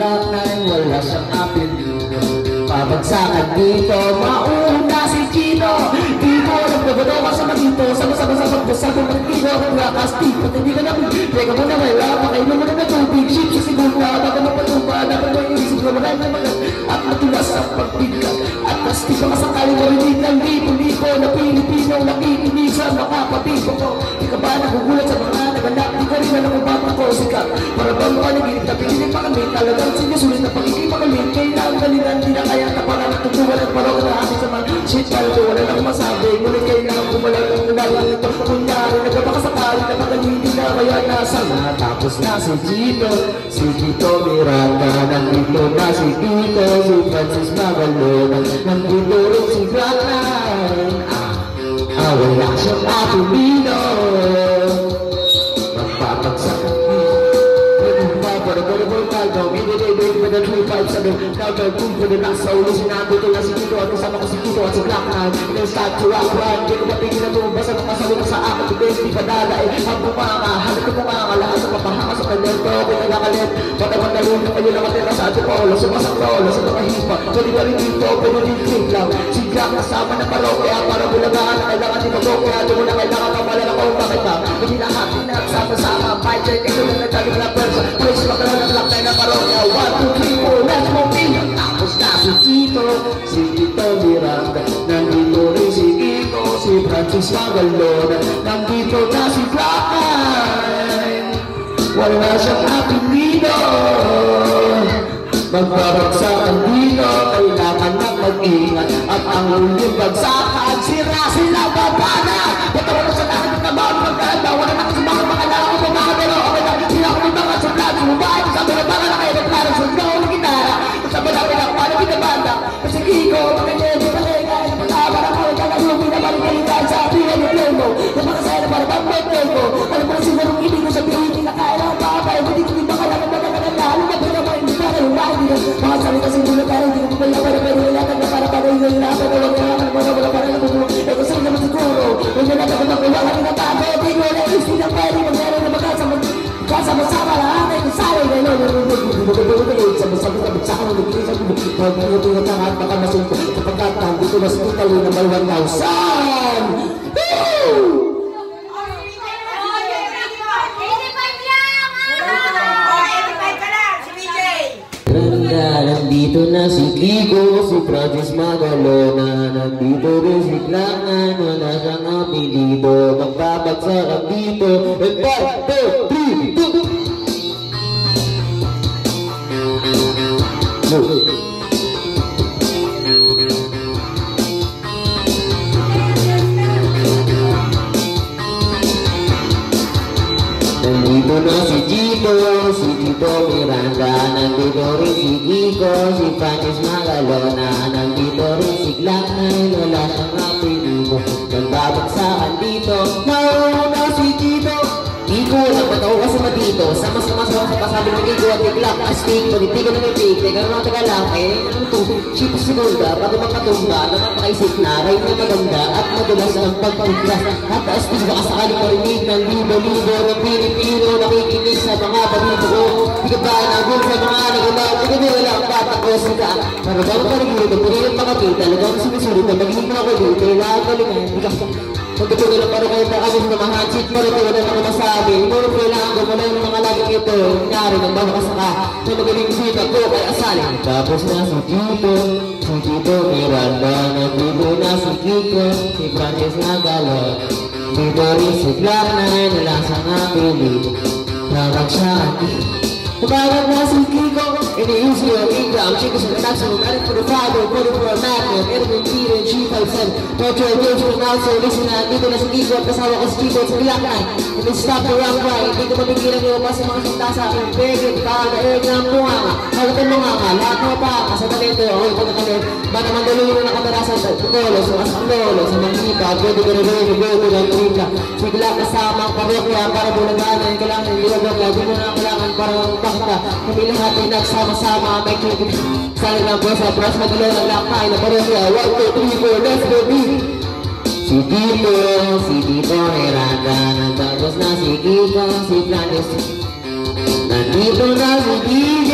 Black Nine, wala siyang apelido. Pabagsakan dito, mauna si Chino. Dito, nagbabato ka sa magito. Sama-sama sa pagbasa kung magkino. Nagkakasti, pati hindi ka namin. Teka mo na wala, makainom mo na na tubig. Ship sa siguro, bago mapatupa. Dapat mo yung isip mo, marami na mga at matulas ang pagbigat. At kasti pa kasakali marinig ng lipo-lipo na Pilipino nakikinig sa mga patibo ko. Di ka ba nagugulat sa mga naganap? Di ka rin na nakubaba ko sikat. Para bang makaligid na pinilig pa kami. Talagang sinusulit na pagiging makalig. Kailangan galingan, di na kaya na parang tutuwan at parang na amin sa mga shit. Parang ko wala nang masabi. Ngunit kailangan kumalag ang nalalang ito. Kunyari, nagpapakasakali na magalindi na kaya nasa na. Tapos na si Gino, si Tito Miranda. Nandito na si Tito, si Francis Magalona. Nandito rin si Black Nine. Wala siyang apelido. Magpapagsak now the room for the last soul is na dito na si Tito at kasama ko si Tito at si Black Nine. Then start to rock run, di ko mapigil na tumba sa mga salita sa akin. Today di pa dala ang bumanga, hanap ko bumanga lahat sa papahanga sa talento. Kung nagkakalit, matapagdalun na kayo na matira sa ating polo. Sumasang rolo sa mga hipa, pwede ba rin dito, pero din click lang. Si Black kasama na parokya para bulagaan na kailangan di mag-okya. Di mo na kailangan kamalala ko bakit ba? Hindi lahat pinagsama-sama, fight check, ikaw na nagkali ka na person. Praise makaroon ng Black Nine na parokya. 1, 2, 3, 4, let's go ping! Tapos na si Tito Miranda. Nandito rin si Ito, si Francis Magalona. Nandito na si Black Nine. Wala siyang apelido. Magbabagsakan dito, kailangan na mag-ingat. At ang huling bagsakan, sira sila babana. Patawa na sa lahat ng tabaw, magkanda. Wala na kasi mga lang ako mga pero okay lang. Sila ko mga sulat, sumubay. Sabi na baka na kayo naglarang sundaw ng gitara. Sabi na pinakpala, pinabanda. Kasi Kiko, magkanyay, palega. Napatawa na ko, kalalumi na marikalitan. Sabi na yung play mo. Napakasaya na parang pag-play ko. Alam mo na sigurong hindi ko sabihin, hindi na kaya na ang papay. Hindi ko ba kaya na magkakaganda. Alam mo ba naman, hindi ka na lumahid. Mga salita siguro pero hindi ko pala para palilakan na para yung nilalapan. Wala ka naman, wala para na bubuo. Ito sa'yo naman siguro. Huwag na natin kung wala ka na tabi. Hindi ko na isip na pwede. Magmeron na magkasama-sama lahat ay kusali. Baka masunto kapagkat nandito na sa Italy na may 1,000. Nandito na si Kiko, si Francis Magalona. Nandito rin si Black Nine, wala siyang apelido. Magbabagsakan dito. And 5, 4, 3, 2 Nandito na si Gino, si Tito Miranda. Nandito rin si Kiko, si Francis Magalona. Nandito rin si Black Nine, wala siyang apelido. Nagbabagsakan dito, mauna si Tito. Kiko, nagpataw ka sa matito. Sama-sama sa pasabi ng Kiko at Black Astig. Pagitigan ng itig, teka naman taga lang ano to? Ship segunda, bago makatumba, nakapakaisip na, ray na maganda at madulas ang pagpaglas. At Astig baka sakaling marinig ng libo-libo ng Pilipino nakikinig sa mga balito ko. Di ka ba nagul sa mga nagulaw? Di ka ba wala ang batakos ka? Pero bago ka nagulito, puri ang mga kita, talagang sinusulit na magiging mga kulit. Kailangan galingan, di ka magkatuloy lang para kayo na kami sa mga handshit. Pero ito wala naman masabi. Ngunit kailangan gumala yung mga laging ito. Nangyari ng bawa kasaka na magaling sita ko kay asali. Tapos na si Tito Miranda. Nandito na si Kiko, si Francis Magalona. Dito rin si Black Nine, wala siyang apelido. Nabagsakan Tumawag na si Kiko, iniusi yung Ingram. Chicos in the national, got it for the father, put it for a magnet. Edwin Peter, G57, Metro Games for now. So listen na, dito na si Kiko at kasama ko si Kiko at si Black Nine. And then stop the rock right, hindi ko mapigilan yung pa sa mga sinta sa akin. Begit, kagaeg ng bunganga, hagatan mo nga ka, lahat mo pa, sa talento, okay ko nakalit. Ba naman dalo yung nakatarasan sa tukolo, sa lolo, sa mga hipa, pwede ko rin, go ng tripla. Sigla kasama ang parokya, para bulagaan, ang kailangan, hindi na gawag, hindi mo na kailangan para bakta. Kami lahat ay nagsama-sama, may kikip. Sana lang po sa pras, magalo ng lakay na parokya. 1, 2, 3, 4, let's go, beat! Si Tito Miranda, nagtapos na si Kiko, si Francis. Nandito na si DJ!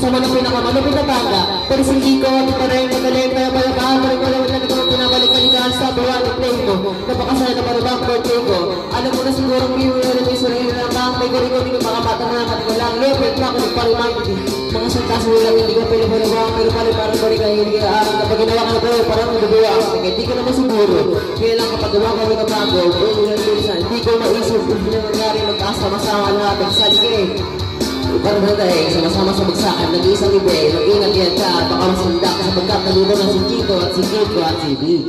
Kasama ng pinakamalupit na banda, pero si Kiko, di pa rin magaling, kaya palabahan pa rin malawin na ito pinabalik-balikan sa buwan at play mo. Napakasaya na parang birthday ko. Alam mo na siguro view na rin may sarili lang bang may gari-gari ko makapata na naman ko lang. Lepet na ako nagpa-remind. Mga saltas mo lang hindi ko pinabaliwang, pero parang balik ka hindi ka aking kapag ginawa ka na po, parang mabubuwa ako. Hindi ko naman siguro. Kaya lang kapag gawa kami na bago, hindi ko maisip kung nangyari magkasama-sama natin sa ligay. Parang dahil sama-sama sa bagsakan, nag-iisang ibe, mag-ingat yan ka, baka masanda ka sa pagkakaluno ng si Chito at si Kiko at si Big.